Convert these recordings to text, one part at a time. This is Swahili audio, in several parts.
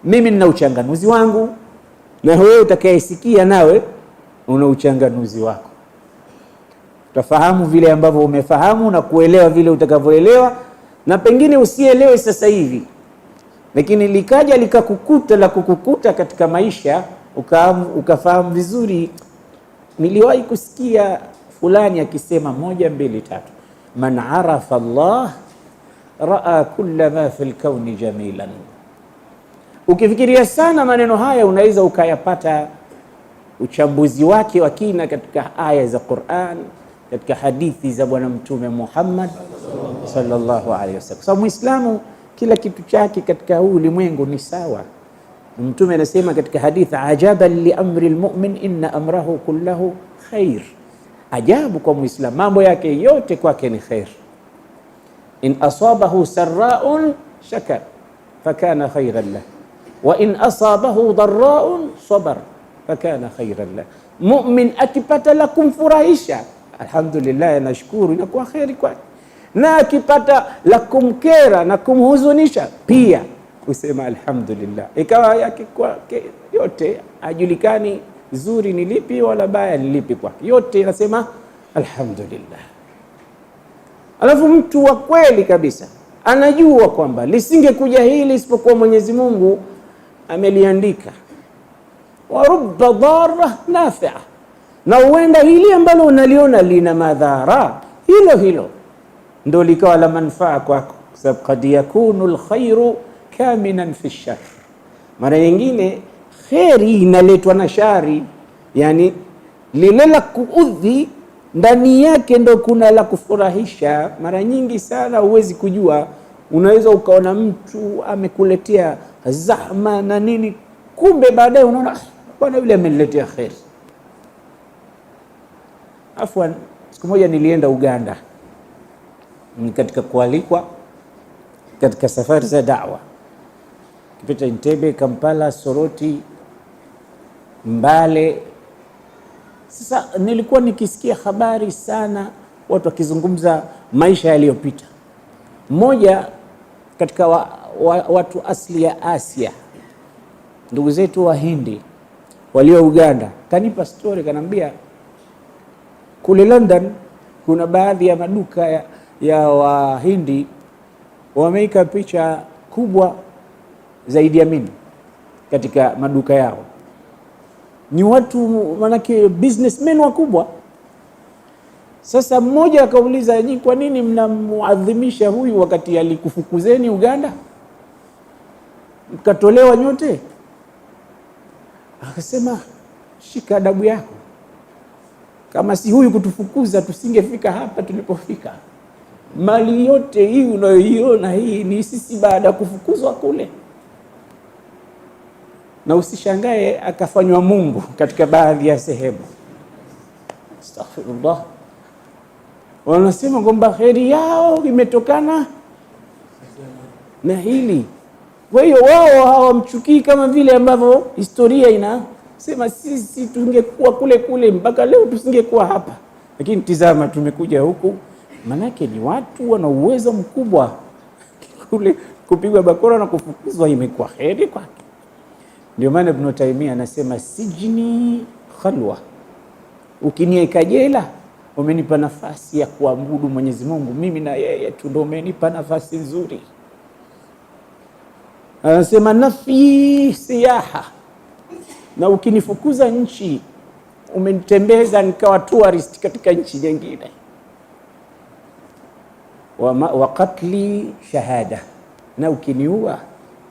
Mimi nina uchanganuzi wangu, na wewe utakayesikia nawe una uchanganuzi wako. Utafahamu vile ambavyo umefahamu na kuelewa vile utakavyoelewa, na pengine usielewe sasa hivi, lakini likaja likakukuta la kukukuta katika maisha, ukafahamu vizuri. Niliwahi kusikia fulani akisema 1 2 3, man arafa Allah raa kulla ma fil kauni jamilan. Ukifikiria sana maneno haya unaweza ukayapata uchambuzi wake wa kina katika aya za Qur'an, katika hadithi za Bwana Mtume Muhammad sallallahu alaihi wasallam. Sababu Muislamu kila kitu chake katika huu ulimwengu ni sawa. Mtume anasema katika hadithi, ajaban li amri almu'min inna amrahu kullahu khair. Ajabu kwa Muislamu, mambo yake yote kwake ni khair. In asabahu sarra'un shakar fakana khairan lahu wa in asabahu dharra'un sabar fakana khairan lahu. Mu'min akipata la kumfurahisha, alhamdulillah, anashukuru, inakuwa khairi kwake, na akipata la kumkera na kumhuzunisha pia kusema alhamdulillah. Ikawa yake kwake yote hajulikani zuri ni lipi wala baya ni lipi kwake, yote anasema alhamdulillah. Alafu mtu wa kweli kabisa anajua kwamba lisingekuja hili isipokuwa Mwenyezi Mungu ameliandika. Wa rubba dharra nafi'a, na huenda hili ambalo unaliona lina madhara, hilo hilo ndo likawa la manufaa kwako, kwa sababu kad yakunu alkhairu kaminan fi shar. Mara nyingine khairi inaletwa na shari, yani lile la kuudhi ndani yake ndo kuna la kufurahisha. Mara nyingi sana huwezi kujua, unaweza ukaona mtu amekuletea zahma na nini, kumbe baadaye unaona bwana yule ameniletea khairi. Afwan, siku moja nilienda Uganda, ni katika kualikwa katika safari za da'wa, kipita Entebbe, Kampala, Soroti, Mbale. Sasa nilikuwa nikisikia habari sana watu wakizungumza maisha yaliyopita. Mmoja katika watu asili ya Asia, ndugu zetu wa Hindi walio Uganda, kanipa story, kanambia kule London kuna baadhi ya maduka ya Wahindi wameweka picha kubwa zaidi ya mimi katika maduka yao. Ni watu manake businessmen wakubwa. Sasa mmoja akauliza, nyinyi kwa nini mnamuadhimisha huyu wakati alikufukuzeni Uganda mkatolewa nyote? Akasema, shika adabu yako, kama si huyu kutufukuza tusingefika hapa tulipofika. Mali yote hii unayoiona hii ni sisi baada ya kufukuzwa kule. Na usishangae akafanywa Mungu katika baadhi ya sehemu. Astaghfirullah. Wanasema kwamba kheri yao imetokana na hili. Kwa hiyo wao hawamchukii kama vile ambavyo historia inasema sisi tungekuwa kule kule mpaka leo tusingekuwa hapa. Lakini tizama tumekuja huku, manake ni watu wana uwezo mkubwa. Kule kupigwa bakora na kufukuzwa imekuwa kheri kwake. Ndio maana Ibn Taymiyyah anasema sijni khalwa, ukiniweka jela umenipa nafasi ya kuabudu Mwenyezi Mungu, mimi na yeye tu ndio umenipa nafasi nzuri. Anasema nafi siyaha, na ukinifukuza nchi umenitembeza nikawa tourist katika nchi nyingine. Wa qatli shahada, na ukiniua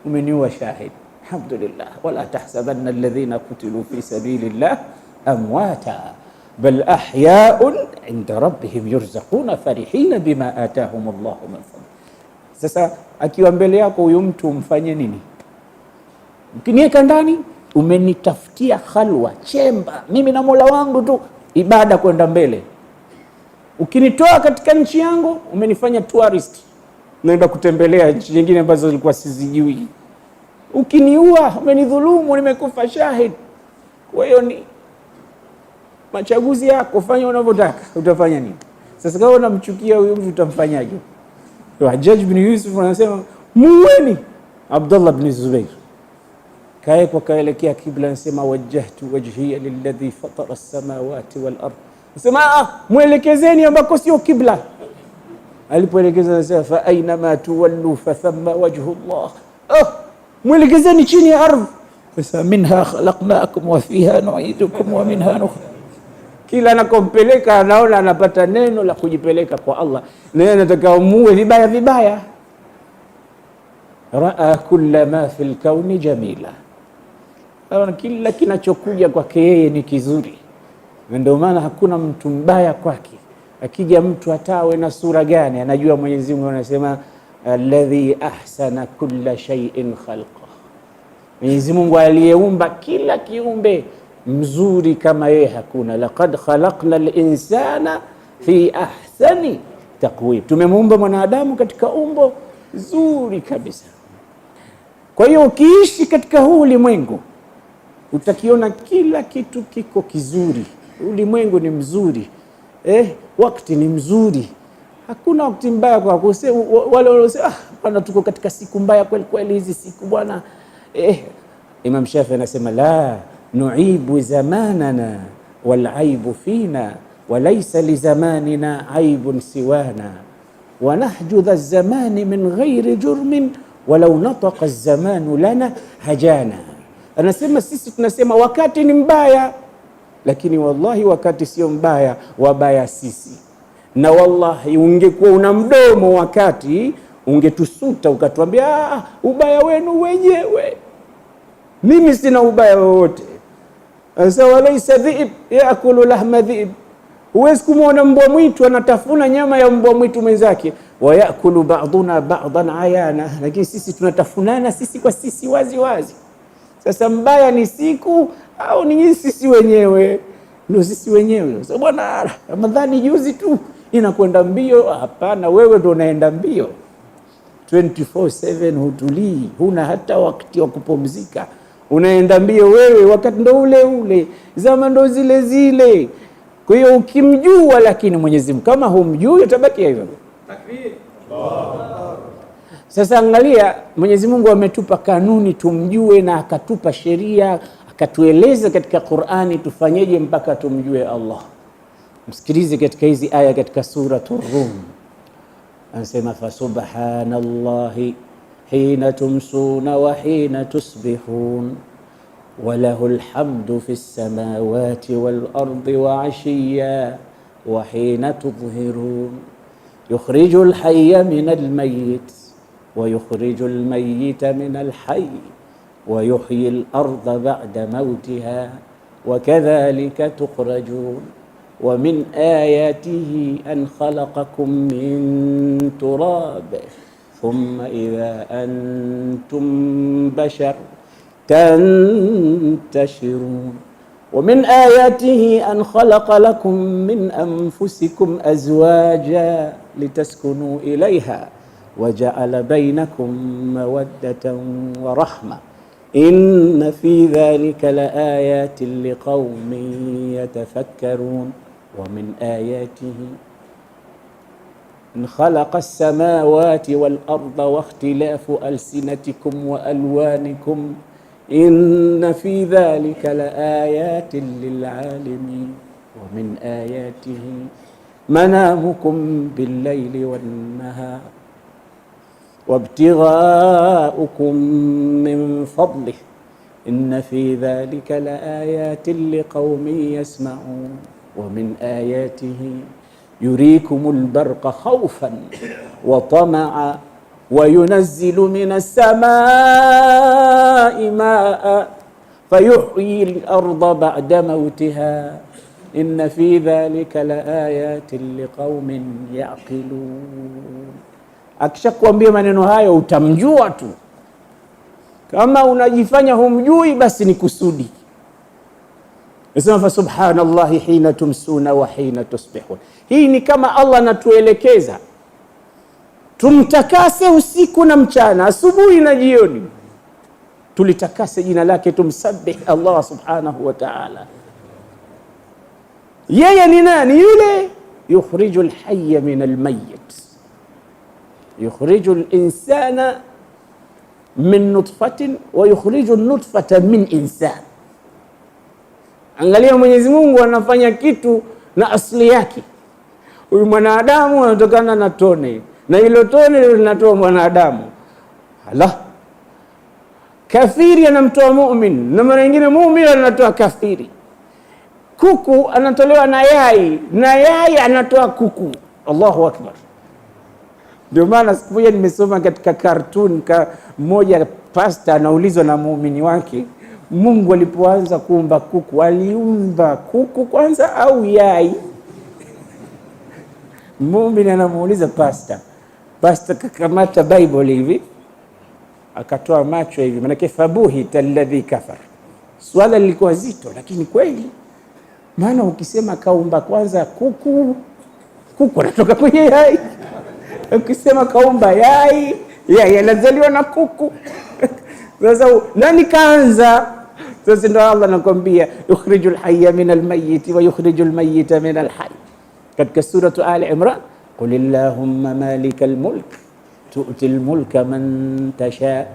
umeniua shahid. Alhamdulillah, wala tahsabanna alladhina qutilu fi sabilillah amwata bal ahya'un 'inda rabbihim yurzaquna farihina bima atahum Allahu min fadli. Sasa akiwa mbele yako huyu mtu umfanye nini? Ukiniweka ndani umenitafutia khalwa, chemba mimi na Mola wangu tu, ibada kwenda mbele. Ukinitoa katika nchi yangu umenifanya tourist, naenda kutembelea nchi nyingine ambazo zilikuwa sizijui. Ukiniua umenidhulumu, nimekufa shahid. Kwa hiyo ni machaguzi yako, fanya unavyotaka. Utafanya nini? Sasa kama unamchukia huyu mtu utamfanyaje? Hajjaj bin Yusuf anasema muweni Abdullah bin Zubair. kaekwa kaelekea kibla, anasema wajjahtu wajhiya lilladhi fatara as-samawati wal ardh. Anasema muelekezeni ambako sio kibla. Alipoelekeza anasema fa aina ma tuwallu fa thamma wajhu Allah. Muelekezeni chini ya ardhi. Sasa minha khalaqnakum wa fiha nu'idukum wa minha nukhrijukum. Kila anakompeleka anaona anapata neno la kujipeleka kwa Allah, naye anataka muue vibaya vibaya. Raa kulla ma fil kauni jamila, kila kinachokuja kwake yeye ni kizuri, ndio maana hakuna mtu mbaya kwake. Akija mtu atawe na sura gani, anajua Mwenyezi Mungu anasema alladhi ahsana kulla shay'in khalqa. Mwenyezi Mungu aliyeumba kila kiumbe mzuri kama yeye hakuna. Laqad khalaqna al-insana fi ahsani taqwim, tumemuumba mwanadamu katika umbo zuri kabisa. Kwa hiyo ukiishi katika huu ulimwengu utakiona kila kitu kiko kizuri. Ulimwengu ni mzuri, wakati ni mzuri, hakuna wakati mbaya kwa kusema. Wale wanaosema bwana tuko katika siku mbaya kweli kweli hizi siku bwana, Imam Shafi anasema la nuibu zamanana wal aibu fina wa laysa li zamanina aibun siwana wa nahjudha az-zamani min ghairi jurmin walau nataqa az-zamanu lana hajana. Anasema sisi tunasema wakati ni mbaya, lakini wallahi wakati sio mbaya, wabaya sisi. Na wallahi ungekuwa una mdomo wakati ungetusuta ukatuambia ubaya wenu wenyewe, mimi sina ubaya wowote. Asa walaysa dhi'ib yaakulu lahma dhi'ib, huwezi kumwona mbwa mwitu anatafuna nyama ya mbwa mwitu mwenzake. Wa yaakulu ba'duna ba'dan ayana, lakini sisi tunatafunana sisi kwa sisi wazi wazi. Sasa mbaya ni siku au ni sisi wenyewe? Ndio sisi wenyewe. Sasa bwana Ramadhani juzi tu inakwenda mbio. Hapana, wewe ndio unaenda mbio 24/7, hutulii, huna hata wakati wa kupumzika. Unaenda mbio wewe, wakati ndo ule ule, zama ndo zile zile. Kwa hiyo ukimjua, lakini Mwenyezi Mungu kama humjui utabaki hivyo. Takbir. Sasa angalia, Mwenyezi Mungu ametupa kanuni tumjue, na akatupa sheria, akatueleza katika Qur'ani tufanyeje mpaka tumjue Allah. Msikilize katika hizi aya katika suratul Rum. Anasema fa subhanallahi hina tumsuna wa hina tusbihun wa lahul hamdu fis samawati wal ardi wa ashiya wa hina tudhhirun yukhrijul hayya minal mayyit wa yukhrijul mayyita minal hayy wa yuhyil arda ba'da mawtiha wa kadhalika tukhrajun wa min ayatihi an khalaqakum min turab thumma idha antum bashar tantashirun wa min ayatihi an khalaqa lakum min anfusikum azwaja litaskunu ilayha wa ja'ala bainakum mawaddatan wa rahma inna fi dhalika laayatin liqaumin yatafakkarun wa min ayatihi إن خلق السماوات والأرض واختلاف ألسنتكم وألوانكم إن في ذلك لآيات للعالمين ومن آياته منامكم بالليل والنهار وابتغاؤكم من فضله إن في ذلك لآيات لقوم يسمعون ومن آياته يريكم البرق خوفا وطمعا وينزل من السماء ماء فيحيي الأرض بعد موتها إن في ذلك لآيات لقوم يعقلون. Akishakwambia maneno hayo utamjua tu. Kama unajifanya humjui basi ni kusudi. Nasema fa subhanallahi hina tumsuna wa hina tusbihun. Hii ni kama Allah anatuelekeza tumtakase usiku na mchana, asubuhi na jioni, tulitakase jina lake, tumsabih Allah subhanahu wa ta'ala. Yeye ni nani? Yule yukhrijul hayya minal mayyit, yukhrijul insana min nutfatin wa yukhriju nutfata min insan. Angalia, Mwenyezi Mungu anafanya kitu na asili yake. Huyu mwanadamu anatokana na tone, na hilo tone linatoa mwanadamu. Allah, kafiri anamtoa mu'min, na mara nyingine mu'min anatoa kafiri. Kuku anatolewa na yai, na yai anatoa kuku. Allahu akbar. Ndio maana siku moja nimesoma katika cartoon mmoja, pasta anaulizwa na muumini wake, Mungu alipoanza kuumba kuku aliumba kuku kwanza au yai? Muumini anamuuliza pasta. Pasta kakamata Bible hivi akatoa macho hivi, maana fabuhita alladhi kafar. Swala lilikuwa zito, lakini kweli, maana ukisema kaumba kwanza kuku, kuku anatoka kwenye yai. Ukisema kaumba yai, yai anazaliwa na kuku. Sasa nani kaanza? Sasa ndio Allah anakuambia yukhrijul hayya minal mayyit wa yukhrijul mayyita minal hayy. Katika suratu Ali Imran, qul illahumma malikal mulk tu'til mulka man tasha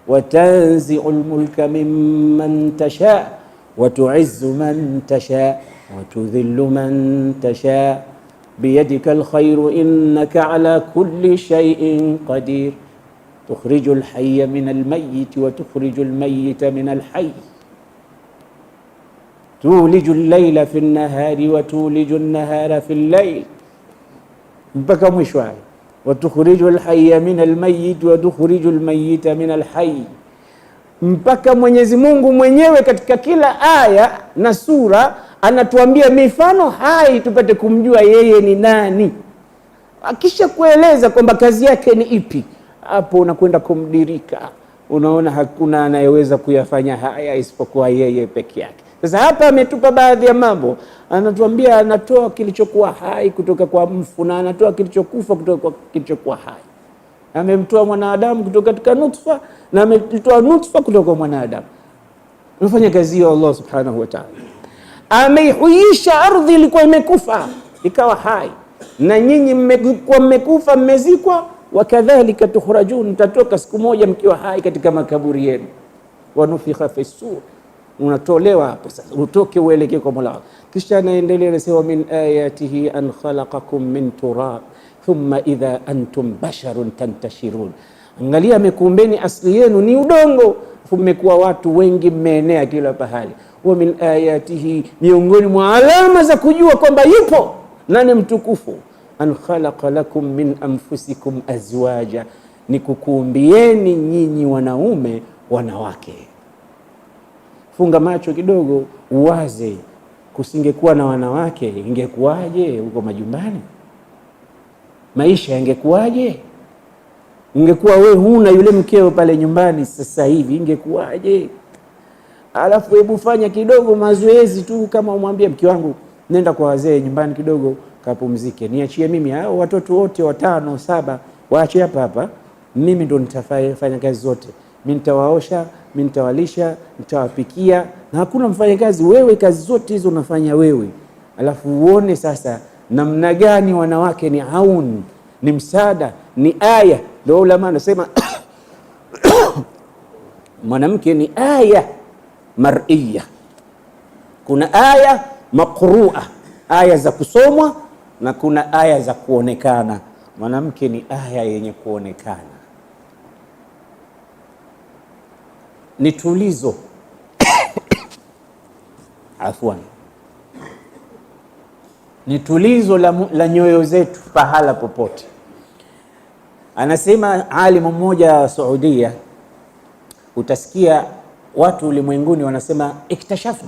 wa tanzi'ul mulka mimman tasha wa tu'izzu man tasha wa tudhillu man tasha biyadika alkhayru innaka ala kulli shay'in qadir tukhrijul hayya minal mayyit wa tukhrijul mayyita minal hayy tulijul layla fin nahari wa tulijun nahara fil layl, mpaka mwisho wake. Wa tukhrijul hayya minal mayyit wa tukhrijul mayyita minal hayy, mpaka Mwenyezi Mungu mwenyewe katika kila aya na sura anatuambia mifano hai tupate kumjua yeye ni nani. Akisha kueleza kwamba kazi yake ni ipi, hapo unakwenda kumdirika, unaona hakuna anayeweza kuyafanya haya isipokuwa yeye peke yake. Sasa hapa ametupa baadhi ya mambo, anatuambia anatoa kilichokuwa hai kutoka kwa mfu na anatoa kilichokufa kutoka kwa kilichokuwa hai. Amemtoa mwanadamu kutoka katika nutfa na ametoa nutfa kutoka kwa mwanadamu. Anafanya kazi hiyo Allah subhanahu wa ta'ala. Ameihuisha ardhi ilikuwa imekufa ikawa hai, na nyinyi mmekuwa mmekufa mmezikwa, wakadhalika tukhrajun, mtatoka siku moja mkiwa hai katika makaburi yenu. Wa nufikha fi sur, unatolewa hapo sasa utoke uelekee kwa Mola. Kisha anaendelea anasema min ayatihi an khalaqakum min turab thumma idha antum basharun tantashirun. Angalia, amekuumbeni asili yenu ni udongo, mmekuwa watu wengi, mmeenea kila pahali. Wa min ayatihi, miongoni mwa alama za kujua kwamba yupo nani mtukufu, an khalaqa lakum min anfusikum azwaja, ni kukuumbieni nyinyi wanaume wanawake. Funga macho kidogo uwaze, kusingekuwa na wanawake ingekuwaje huko majumbani? Maisha yangekuwaje? Ungekuwa wewe huna yule mkeo pale nyumbani sasa hivi, ingekuwaje? Alafu hebu fanya kidogo mazoezi tu, kama umwambie mke wangu nenda kwa wazee nyumbani kidogo kapumzike, niachie mimi hao watoto wote 5 7 waache hapa hapa, mimi ndo nitafanya kazi zote, mimi nitawaosha, mimi nitawalisha, nitawapikia, na hakuna mfanyakazi. Wewe kazi zote hizo unafanya wewe. Alafu uone sasa namna gani wanawake ni aun, ni msaada, ni aya. Ndio ulama anasema mwanamke ni aya mar'iyya, kuna aya maqru'a, aya za kusomwa, na kuna aya za kuonekana. Mwanamke ni aya yenye kuonekana, ni tulizo afwan, ni tulizo la nyoyo zetu pahala popote. Anasema alimu mmoja wa Saudia, utasikia watu ulimwenguni wanasema iktashaftu,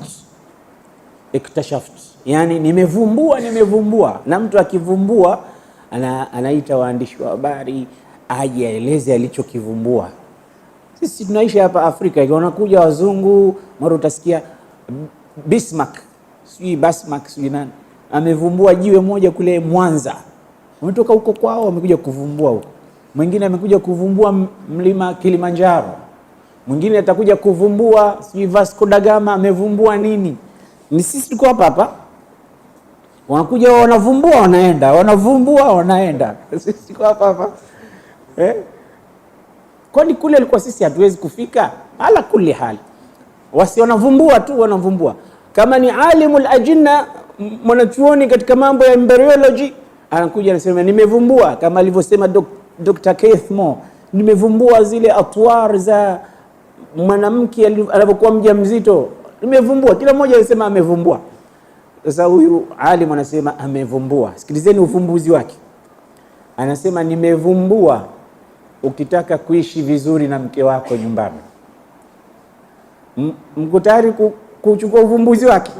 yani nimevumbua. Na mtu akivumbua anaita waandishi wa habari aje aeleze alichokivumbua. Sisi tunaishi hapa Afrika, wanakuja wazungu, mara utasikia Bismarck sijui nani amevumbua jiwe moja kule Mwanza. Wametoka huko kwao wamekuja kuvumbua huko. Mwingine amekuja kuvumbua mlima Kilimanjaro. Mwingine atakuja kuvumbua sijui Vasco da Gama amevumbua nini. Ni sisi tuko hapa hapa. Wanakuja wanavumbua wanaenda, wanavumbua wanaenda. Sisi tuko hapa hapa. kwani kule alikuwa sisi hatuwezi kufika? Ala kulli hali, wasi wanavumbua tu, wanavumbua. Kama ni alimul ajinna, mwanachuoni katika mambo ya embryology, anakuja anasema nimevumbua, kama alivyosema Dr. Keith Moore, nimevumbua zile atwar za mwanamke anapokuwa mjamzito, nimevumbua. Kila mmoja anasema amevumbua. Sasa huyu alim anasema amevumbua. Sikilizeni uvumbuzi wake. Anasema nimevumbua, ukitaka kuishi vizuri na mke wako nyumbani. Mko tayari kuchukua uvumbuzi wake?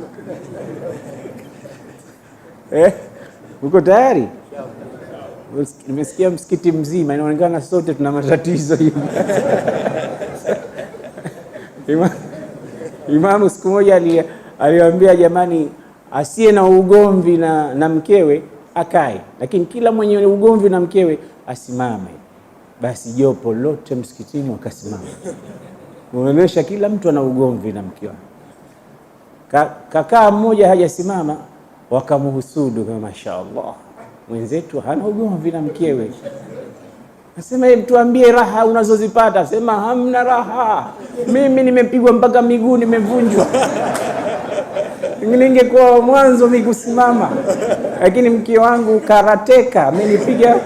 Mko tayari? Nimesikia msikiti mzima, inaonekana sote tuna matatizo hivi. Imamu siku moja aliwaambia jamani, asiye na ugomvi na mkewe akae, lakini kila mwenye ugomvi na mkewe asimame. Basi jopo lote msikitini wakasimama. Unaonyesha kila mtu ana ugomvi na mkewe. Kakaa mmoja hajasimama, wakamhusudu kama mashaallah, mwenzetu hana ugomvi na mkewe. Nasema tuambie raha unazozipata. Sema hamna raha, mimi nimepigwa mpaka miguu nimevunjwa. Ningekuwa mwanzo mikusimama, lakini mke wangu karateka amenipiga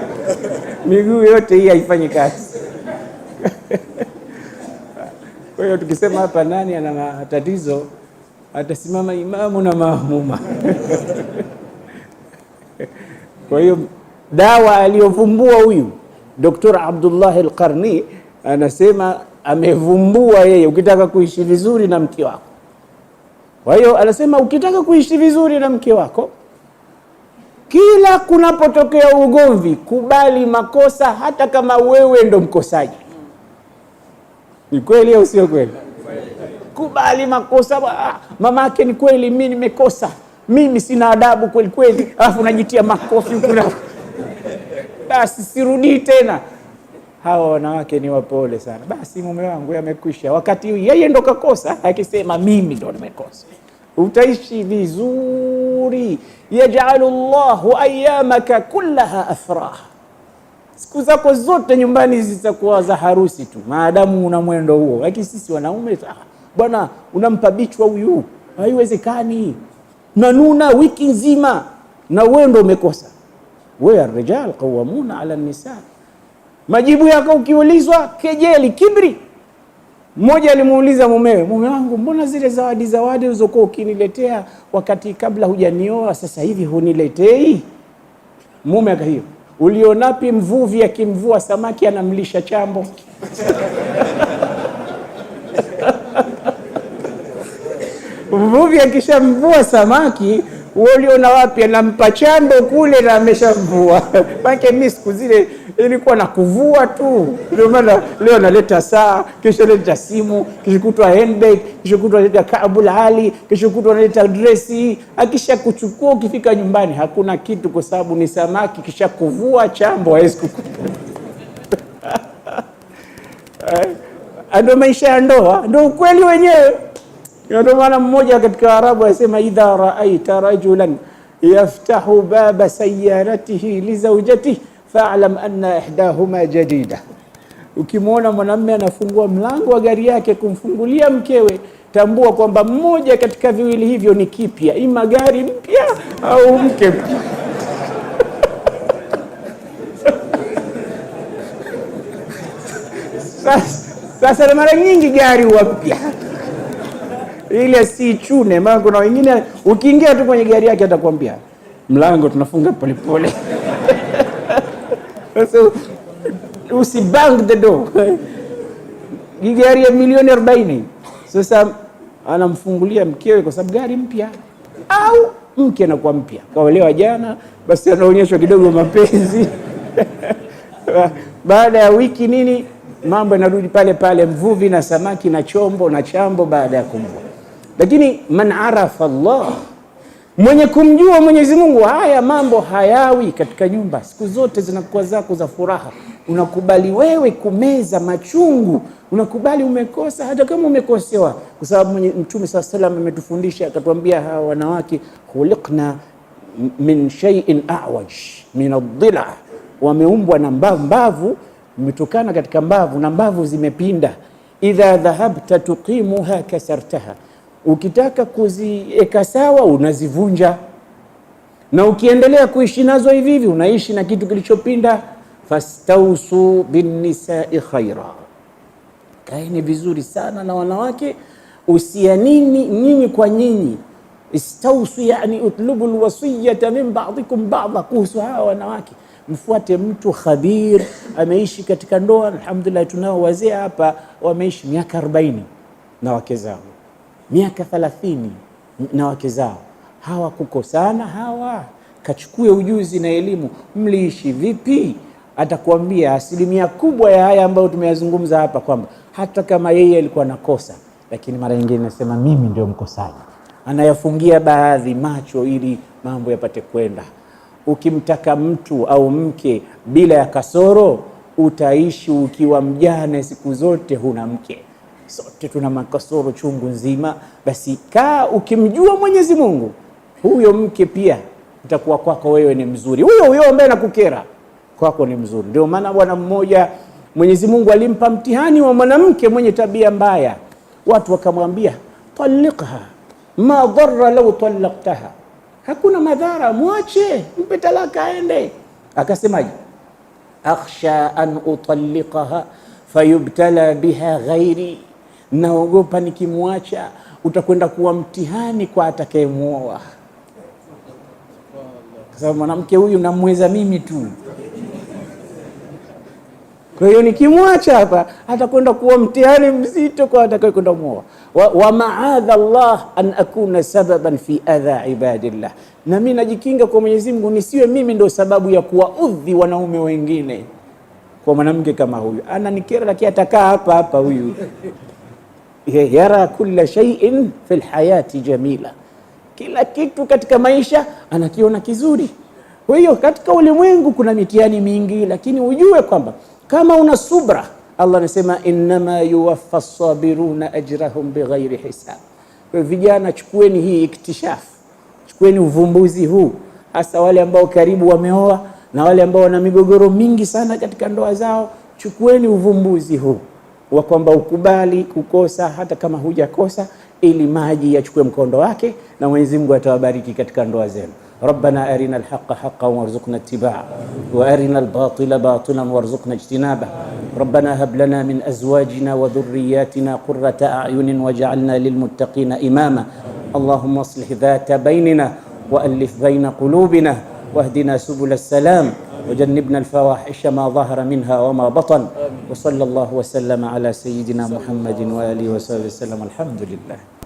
miguu yote, hii haifanyi kazi. Kwa hiyo tukisema hapa nani ana matatizo, atasimama imamu na maamuma. Kwa hiyo dawa aliyovumbua huyu Dr. Abdullah al-Qarni, anasema amevumbua yeye, ukitaka kuishi vizuri na mke wako. Kwa hiyo anasema ukitaka kuishi vizuri na mke wako, kila kunapotokea ugomvi, kubali makosa hata kama wewe ndo mkosaji. Ni kweli au sio kweli? Kubali makosa. Mama yake ni kweli, mimi nimekosa, mimi sina adabu kweli kweli, alafu najitia makofi kuna. Basi sirudi tena. Hawa wanawake ni wapole sana. Basi mume wangu yamekwisha, wakati yeye ndo kakosa, akisema mimi ndo nimekosa. Utaishi vizuri. Yaj'alu Allahu ayyamaka kullaha afrah, siku zako zote nyumbani zitakuwa za harusi tu, maadamu una mwendo huo. Lakini sisi wanaume, bwana unampa bichwa huyu, haiwezekani. Nanuna wiki nzima na wewe ndo umekosa. Wewe arrijal qawwamuna ala nisa. Majibu yako ukiulizwa kejeli, kibri. Mmoja alimuuliza mumewe, mume wangu, mbona zile zawadi ulizokuwa ukiniletea wakati kabla hujanioa sasa hivi huniletei? Mume akahiyo, ulionapi mvuvi akimvua samaki anamlisha chambo? Mvuvi akishamvua samaki, uliona wapi? Anampa chambo kule na ameshamvua. Pake mimi siku zile ilikuwa na kuvua tu. Ndio maana leo naleta saa, kesho naleta simu, kesho kutwa handbag, kesho kutwa naleta Kaabul Ali, kesho kutwa naleta dresi. Akisha kuchukua ukifika nyumbani hakuna kitu, kwa sababu ni samaki. Kisha kuvua chambo hawezi kukupa. Ndio maisha ya ndoa, ndio ukweli wenyewe. Ndio maana mmoja katika Arabu anasema idha ra'aita rajulan yaftahu baba sayyaratihi li zawjatihi fa'lam anna ihdahuma jadida. Ukimwona mwanamume anafungua mlango wa gari yake kumfungulia mkewe, tambua kwamba mmoja katika viwili hivyo ni kipya, ima gari mpya au mke mpya. Sasa mara nyingi gari huwa mpya ile si chune. Maana kuna wengine ukiingia tu kwenye gari yake atakwambia mlango tunafunga polepole. So usibang the door. Gari ya milioni 40. Sasa anamfungulia mkewe kwa sababu gari mpya, au mke anakuwa mpya, kaolewa jana, basi anaonyeshwa kidogo mapenzi. Baada ya wiki nini, mambo yanarudi pale pale, mvuvi na samaki na chombo na chambo baada ya kumvua. Lakini man arafa Allah, mwenye kumjua Mwenyezi Mungu, haya mambo hayawi katika nyumba. Siku zote zinakuwa zako za furaha. Unakubali wewe kumeza machungu, unakubali umekosa hata kama umekosewa, kwa sababu Mtume SAW ametufundisha, akatuambia hawa wanawake khuliqna min shay'in a'waj min ad-dhila, wameumbwa na mbavu umetokana katika mbavu na mbavu zimepinda. Idha dhahabta tuqimuha kasartaha, ukitaka kuzieka sawa unazivunja, na ukiendelea kuishi nazo hivi hivi unaishi na kitu kilichopinda. Fastausu binnisai khaira, kaeni vizuri sana na wanawake, usianini nyinyi kwa nyinyi. Istausu yani utlubu alwasiyata min ba'dikum ba'dha, kuhusu hawa wanawake mfuate mtu khabir, ameishi katika ndoa. Alhamdulillah, tunao wazee hapa wameishi miaka 40 na wake zao, miaka 30 na wake zao, hawakukosana. Hawa kachukue ujuzi na elimu, mliishi vipi? Atakwambia asilimia kubwa ya haya ambayo tumeyazungumza hapa, kwamba hata kama yeye alikuwa nakosa, lakini mara nyingine nasema mimi ndio mkosaji, anayafungia baadhi macho ili mambo yapate kwenda. Ukimtaka mtu au mke bila ya kasoro, utaishi ukiwa mjane siku zote, huna mke. Sote tuna makasoro chungu nzima. Basi kaa ukimjua Mwenyezi Mungu, huyo mke pia utakuwa kwako wewe ni mzuri, huyo ambaye anakukera kwako ni mzuri. Ndio maana bwana mmoja Mwenyezi Mungu alimpa mtihani wa mwanamke mwenye tabia mbaya, watu wakamwambia talliqha ma dharra law tallaqtaha, hakuna madhara, mwache, mpe talaka aende. Akasemaje? akhsha an utalliqaha fayubtala biha ghairi, naogopa nikimwacha utakwenda kuwa mtihani kwa atakayemuoa, kwa sababu mwanamke huyu namweza mimi tu. Kwa hiyo nikimwacha hapa atakwenda kuwa mtihani mzito kwa atakayekwenda muoa. Wa ma'adha Allah an akuna sababan fi adha ibadillah, na mimi najikinga kwa Mwenyezi Mungu nisiwe mimi ndio sababu ya kuwaudhi wanaume wengine kwa mwanamke kama huyu. Ananikera, lakini atakaa hapa hapa huyu. Yara kulla shay'in fil hayati jamila, kila kitu katika maisha anakiona kizuri. Kwa hiyo katika ulimwengu kuna mitihani mingi, lakini ujue kwamba kama una subra, Allah anasema innama yuwaffa as-sabiruna ajrahum bighairi hisab. Kwa vijana, chukueni hii iktishaf, chukueni uvumbuzi huu, hasa wale ambao karibu wameoa na wale ambao wana migogoro mingi sana katika ndoa zao. Chukueni uvumbuzi huu wa kwamba ukubali kukosa hata kama hujakosa, ili maji yachukue mkondo wake na Mwenyezi Mungu atawabariki katika ndoa zenu. ربنا أرنا الحق حقا وارزقنا اتباعه، وأرنا الباطل باطلا وارزقنا اجتنابه. ربنا هب لنا من أزواجنا وذرياتنا قرة أعين واجعلنا للمتقين إماما. اللهم اصلح ذات بيننا وألف بين قلوبنا واهدنا سبل السلام وجنبنا الفواحش ما ظهر منها وما بطن. وصلى الله وسلم على سيدنا محمد وآله وصحبه وسلم. الحمد لله.